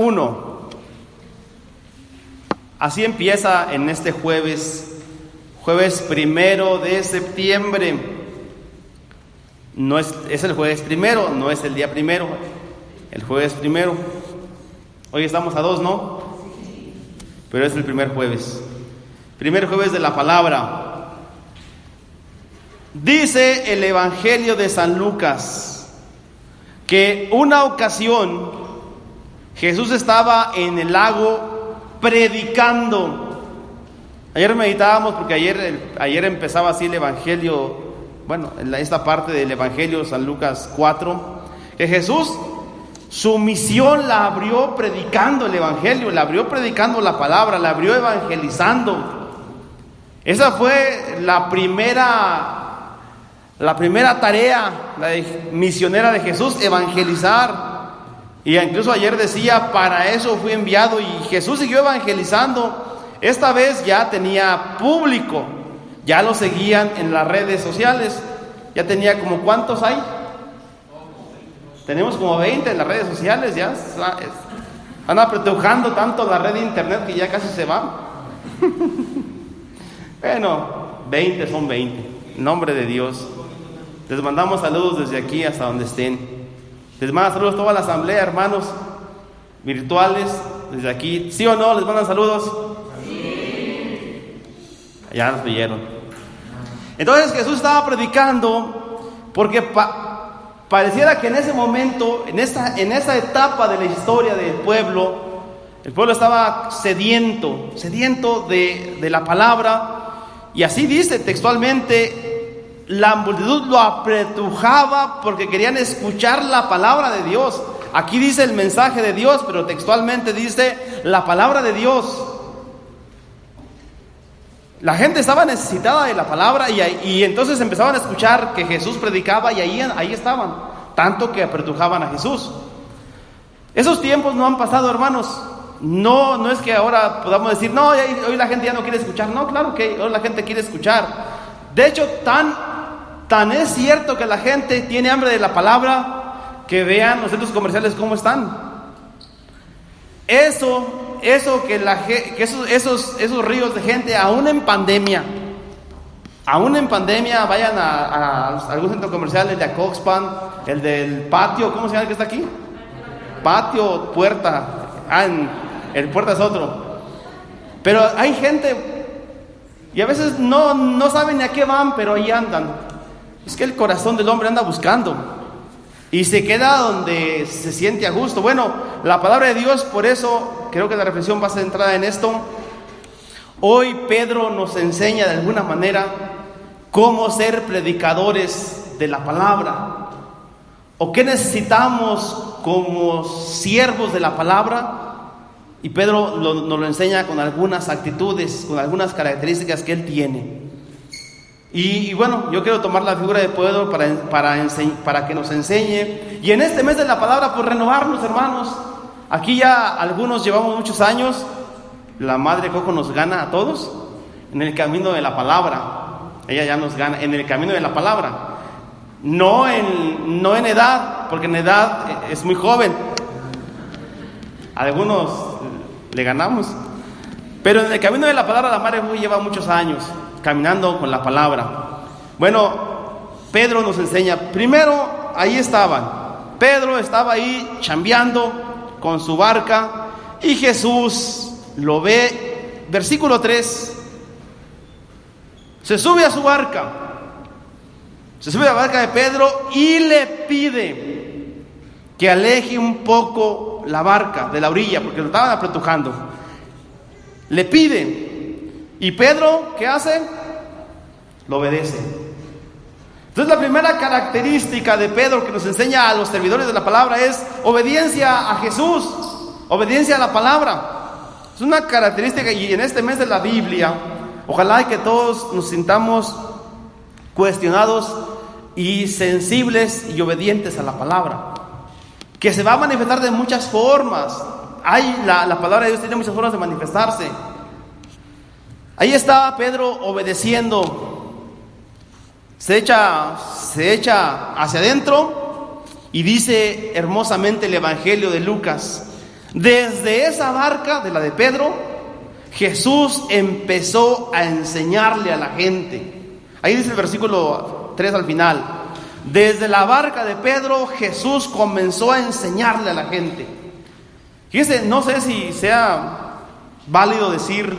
1. Así empieza en este jueves 1 de septiembre. No es el jueves primero, no es el día primero, el jueves primero. Hoy estamos a 2, ¿no? Pero es el primer jueves de la palabra. Dice el Evangelio de San Lucas que una ocasión Jesús estaba en el lago predicando. Ayer meditábamos porque ayer empezaba así el Evangelio, esta parte del Evangelio San Lucas 4, que Jesús su misión la abrió predicando el Evangelio, la abrió predicando la palabra, la abrió evangelizando. Esa fue la primera tarea misionera de Jesús, evangelizar. Y incluso ayer decía, para eso fui enviado, y Jesús siguió evangelizando. Esta vez ya tenía público, ya lo seguían en las redes sociales. Ya tenía como, ¿cuántos hay? Tenemos como 20 en las redes sociales, ya van apretujando tanto la red de internet que ya casi se va. Bueno, 20 son 20, en nombre de Dios. Les mandamos saludos desde aquí hasta donde estén. Les manda saludos a toda la asamblea, hermanos virtuales, desde aquí. ¿Sí o no? ¿Les mandan saludos? Sí. Ya nos oyeron. Entonces Jesús estaba predicando porque pareciera que en ese momento, en esa etapa de la historia del pueblo, el pueblo estaba sediento de la palabra. Y así dice textualmente, la multitud lo apretujaba porque querían escuchar la palabra de Dios. Aquí dice el mensaje de Dios, pero textualmente dice la palabra de Dios. La gente estaba necesitada de la palabra y entonces empezaban a escuchar que Jesús predicaba y ahí estaban, tanto que apretujaban a Jesús. Esos tiempos no han pasado, hermanos. No es que ahora podamos decir, no, hoy la gente ya no quiere escuchar. No, claro que hoy la gente quiere escuchar. De hecho, tan es cierto que la gente tiene hambre de la palabra, que vean los centros comerciales cómo están. Esos ríos de gente, aún en pandemia, vayan a algún centro comercial, el de Acoxpan, el del Patio, ¿cómo se llama el que está aquí? Patio, Puerta. El Puerta es otro. Pero hay gente y a veces no saben ni a qué van, pero ahí andan. Es que el corazón del hombre anda buscando y se queda donde se siente a gusto. Bueno, la palabra de Dios, por eso creo que la reflexión va centrada en esto. Hoy Pedro nos enseña de alguna manera cómo ser predicadores de la palabra, o qué necesitamos como siervos de la palabra. Y Pedro nos lo enseña con algunas actitudes, con algunas características que él tiene. Y bueno, yo quiero tomar la figura de Pedro para que nos enseñe. Y en este mes de la palabra, pues renovarnos, hermanos. Aquí ya algunos llevamos muchos años. La Madre Coco nos gana a todos en el camino de la palabra. Ella ya nos gana en el camino de la palabra. No en edad, porque en edad es muy joven. Algunos le ganamos, pero en el camino de la palabra la Madre lleva muchos años caminando con la palabra. Bueno, Pedro nos enseña. Primero, ahí estaban. Pedro estaba ahí chambeando con su barca y Jesús lo ve. Versículo 3. Se sube a su barca. Se sube a la barca de Pedro y le pide que aleje un poco la barca de la orilla, porque lo estaban apretujando. Le pide, y Pedro, ¿qué hace? Lo obedece. Entonces la primera característica de Pedro que nos enseña a los servidores de la palabra es obediencia a Jesús, obediencia a la palabra. Es una característica, y en este mes de la Biblia, ojalá que todos nos sintamos cuestionados y sensibles y obedientes a la palabra, que se va a manifestar de muchas formas. La palabra de Dios tiene muchas formas de manifestarse. Ahí está Pedro obedeciendo. Se echa hacia adentro y dice hermosamente el Evangelio de Lucas: Desde esa barca, de la de Pedro, Jesús empezó a enseñarle a la gente. Ahí dice el versículo 3 al final. Desde la barca de Pedro, Jesús comenzó a enseñarle a la gente. Fíjense, no sé si sea válido decir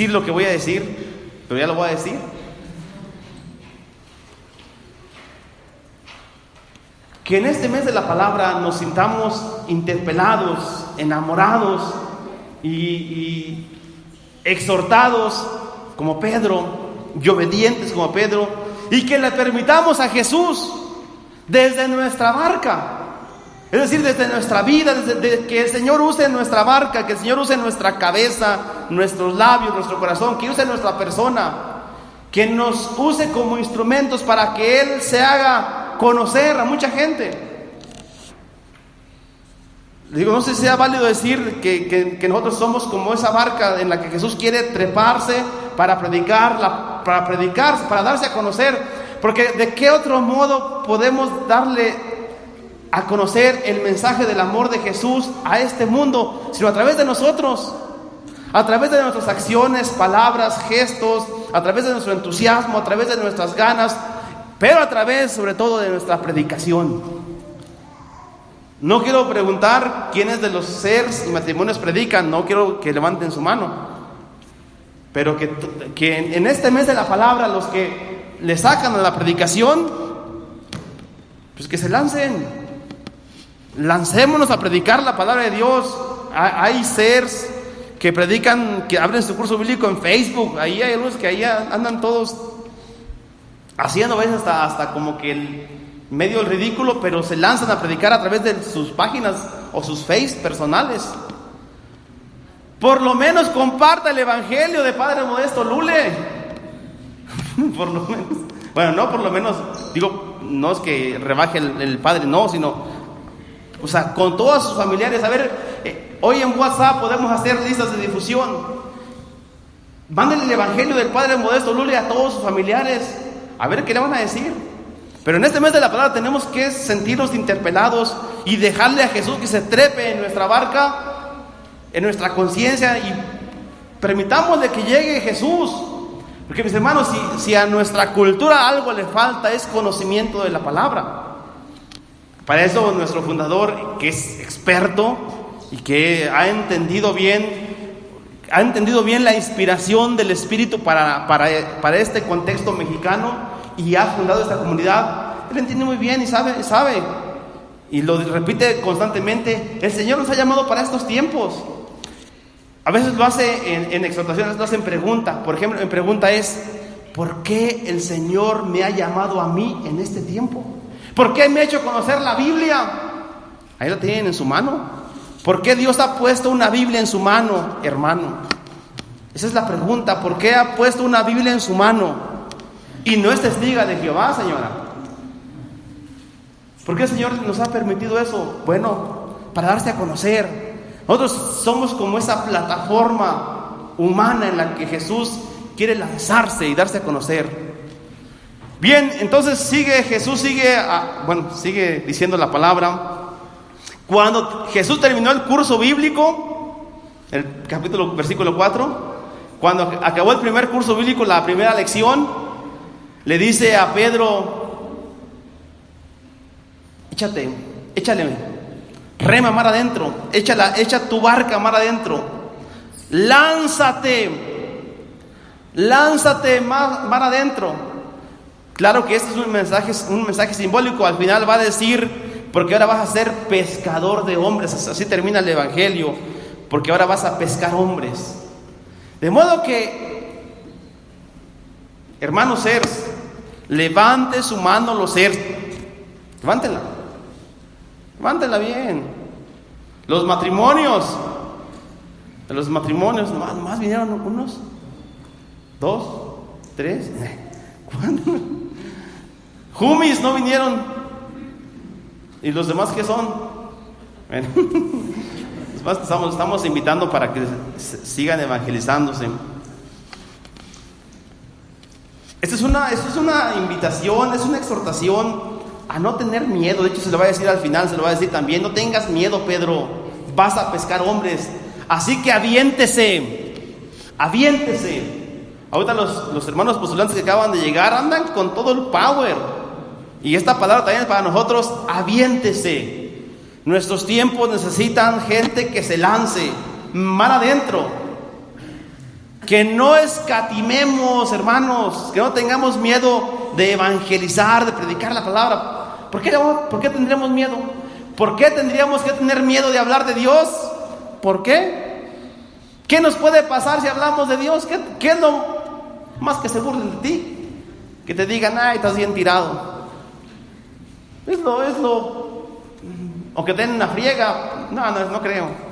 lo que voy a decir, pero ya lo voy a decir. Que en este mes de la palabra nos sintamos interpelados, enamorados y exhortados como Pedro, y obedientes como Pedro, y que le permitamos a Jesús desde nuestra barca, es decir, desde nuestra vida, desde que el Señor use nuestra barca, que el Señor use nuestra cabeza, nuestros labios, nuestro corazón, que use nuestra persona, que nos use como instrumentos para que Él se haga conocer a mucha gente. Digo, no sé si sea válido decir que nosotros somos como esa barca en la que Jesús quiere treparse para predicar, para darse a conocer. Porque ¿de qué otro modo podemos darle a conocer el mensaje del amor de Jesús a este mundo, sino a través de nosotros? A través de nuestras acciones, palabras, gestos, a través de nuestro entusiasmo, a través de nuestras ganas, pero a través sobre todo de nuestra predicación. No quiero preguntar quiénes de los seres y matrimonios predican, no quiero que levanten su mano, pero que en este mes de la palabra, los que le sacan a la predicación, pues que se lancémonos a predicar la palabra de Dios. Hay seres que predican, que abren su curso bíblico en Facebook, ahí hay algunos que ahí andan todos haciendo a veces hasta como que medio el ridículo, pero se lanzan a predicar a través de sus páginas o sus face personales. Por lo menos comparta el evangelio de Padre Modesto Lule. Por lo menos, bueno, no por lo menos, digo, no es que rebaje el padre, no, sino, o sea, con todos sus familiares. A ver, hoy en WhatsApp podemos hacer listas de difusión. Mándenle el evangelio del Padre Modesto Lule a todos sus familiares, a ver qué le van a decir. Pero en este mes de la palabra tenemos que sentirnos interpelados y dejarle a Jesús que se trepe en nuestra barca, en nuestra conciencia, y permitámosle que llegue Jesús. Porque, mis hermanos, si a nuestra cultura algo le falta, es conocimiento de la palabra. Para eso nuestro fundador, que es experto y que ha entendido bien la inspiración del Espíritu para este contexto mexicano, y ha fundado esta comunidad, él entiende muy bien y sabe, y lo repite constantemente. El Señor nos ha llamado para estos tiempos. A veces lo hace en exhortaciones, lo hace en pregunta. Por ejemplo, en pregunta es: ¿por qué el Señor me ha llamado a mí en este tiempo? ¿Por qué me ha hecho conocer la Biblia? Ahí la tienen en su mano. ¿Por qué Dios ha puesto una Biblia en su mano, hermano? Esa es la pregunta. ¿Por qué ha puesto una Biblia en su mano? Y no es testiga de Jehová, señora. ¿Por qué el Señor nos ha permitido eso? Bueno, para darse a conocer. Nosotros somos como esa plataforma humana en la que Jesús quiere lanzarse y darse a conocer. Bien, entonces Jesús sigue diciendo la palabra. Cuando Jesús terminó el curso bíblico, el versículo 4, cuando acabó el primer curso bíblico, la primera lección, le dice a Pedro: échale rema mar adentro, echa tu barca mar adentro, lánzate mar adentro. Claro que este es un mensaje simbólico. Al final va a decir: porque ahora vas a ser pescador de hombres. Así termina el evangelio: porque ahora vas a pescar hombres. De modo que, hermanos seres, levante su mano los seres. Levántela bien. Los matrimonios, nomás vinieron unos, 2, 3, 4. Jumis no vinieron. ¿Y los demás qué son? Bueno, estamos invitando para que sigan evangelizándose. Esta es una invitación, es una exhortación a no tener miedo. De hecho, se lo va a decir al final, se lo va a decir también: no tengas miedo, Pedro, vas a pescar hombres. Así que aviéntese. Ahorita los hermanos postulantes que acaban de llegar andan con todo el power. Y esta palabra también es para nosotros, aviéntese. Nuestros tiempos necesitan gente que se lance mar adentro. Que no escatimemos, hermanos, que no tengamos miedo de evangelizar, de predicar la palabra. ¿Por qué tendríamos miedo? ¿Por qué tendríamos que tener miedo de hablar de Dios? ¿Por qué? ¿Qué nos puede pasar si hablamos de Dios? ¿Qué es lo más que se burlen de ti? Que te digan, ay, estás bien tirado. O que te den una friega. No creo.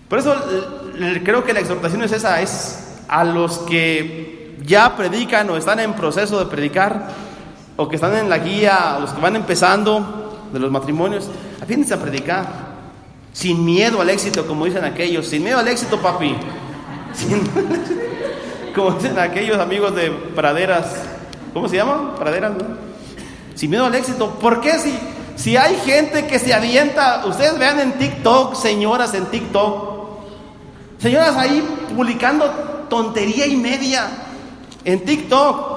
Por eso creo que la exhortación es esa, es a los que ya predican o están en proceso de predicar, o que están en la guía, a los que van empezando de los matrimonios, aviéntense a predicar, sin miedo al éxito, como dicen aquellos, sin miedo al éxito, papi, como dicen aquellos amigos de praderas, ¿cómo se llaman? Praderas, ¿no? Sin miedo al éxito. ¿Por qué? Si hay gente que se avienta, ustedes vean en TikTok, señoras en TikTok, señoras ahí publicando tontería y media en TikTok,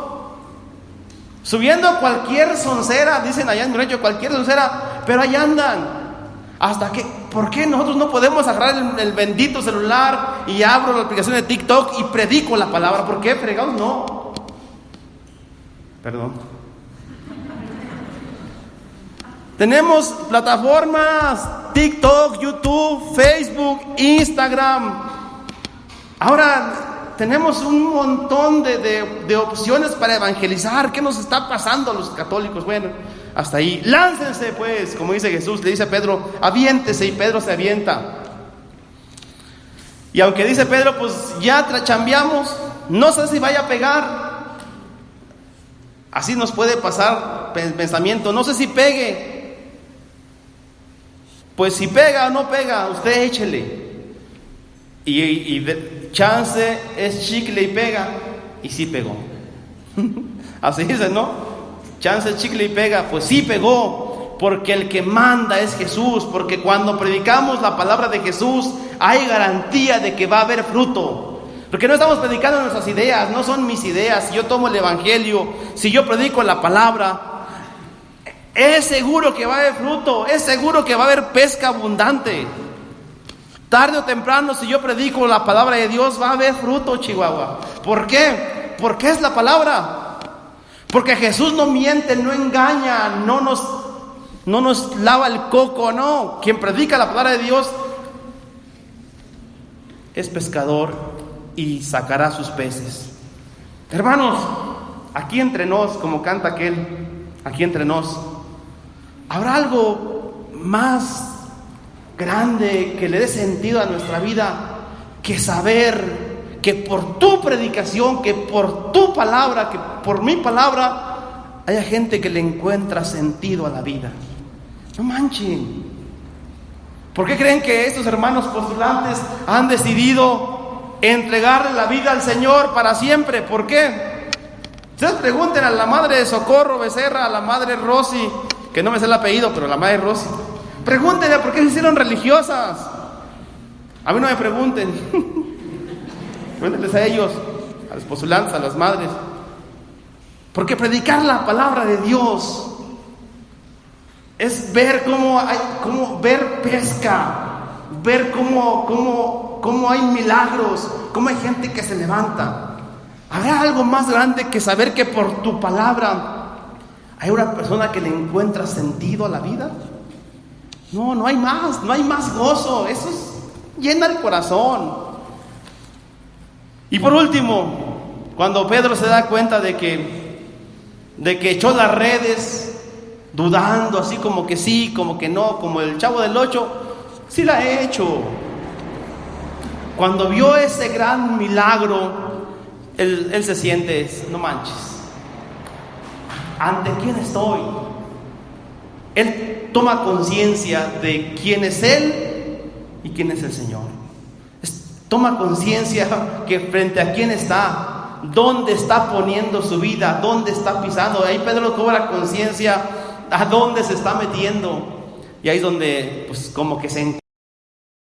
subiendo cualquier soncera, dicen allá en derecho, cualquier soncera, pero ahí andan. ¿Por qué nosotros no podemos agarrar el bendito celular y abro la aplicación de TikTok y predico la palabra? ¿Por qué, fregados? No. Perdón. Tenemos plataformas, TikTok, YouTube, Facebook, Instagram. Ahora tenemos un montón de opciones para evangelizar. ¿Qué nos está pasando a los católicos? Bueno, hasta ahí. Láncense pues, como dice Jesús, le dice a Pedro, aviéntese, y Pedro se avienta. Y aunque dice Pedro, pues ya chambeamos, no sé si vaya a pegar. Así nos puede pasar el pensamiento, no sé si pegue. Pues si pega o no pega, usted échele. Y chance es chicle y pega, y sí pegó. Así dice, ¿no? Chance es chicle y pega, pues sí pegó, porque el que manda es Jesús, porque cuando predicamos la palabra de Jesús hay garantía de que va a haber fruto. Porque no estamos predicando nuestras ideas, no son mis ideas. Si yo tomo el evangelio, si yo predico la palabra, es seguro que va a haber fruto, es seguro que va a haber pesca abundante. Tarde o temprano, si yo predico la palabra de Dios, va a haber fruto, Chihuahua. ¿Por qué? Porque es la palabra. Porque Jesús no miente, no engaña, no nos lava el coco, no. Quien predica la palabra de Dios es pescador y sacará sus peces. Hermanos, aquí entre nos, como canta aquel, aquí entre nos, ¿habrá algo más grande que le dé sentido a nuestra vida que saber que por tu predicación, que por tu palabra, que por mi palabra haya gente que le encuentra sentido a la vida? No manchen. ¿Por qué creen que estos hermanos postulantes han decidido entregarle la vida al Señor para siempre? ¿Por qué? Ustedes pregunten a la madre de Socorro Becerra, a la madre Rosy, que no me sé el apellido, pero la madre Rosy. Pregúntenle por qué se hicieron religiosas. A mí no me pregunten. Pregúntenles a ellos, a los postulantes, a las madres. Porque predicar la palabra de Dios es ver ver pesca, ver cómo hay milagros, cómo hay gente que se levanta. ¿Habrá algo más grande que saber que por tu palabra hay una persona que le encuentra sentido a la vida? No hay más gozo. Eso llena el corazón. Y por último, cuando Pedro se da cuenta de que echó las redes, dudando, así como que sí, como que no, como el Chavo del 8, sí la he hecho. Cuando vio ese gran milagro, él se siente, no manches, ¿ante quién estoy? Él toma conciencia de quién es Él y quién es el Señor. Toma conciencia que frente a quién está, dónde está poniendo su vida, dónde está pisando. Ahí Pedro cobra conciencia a dónde se está metiendo. Y ahí es donde, pues como que se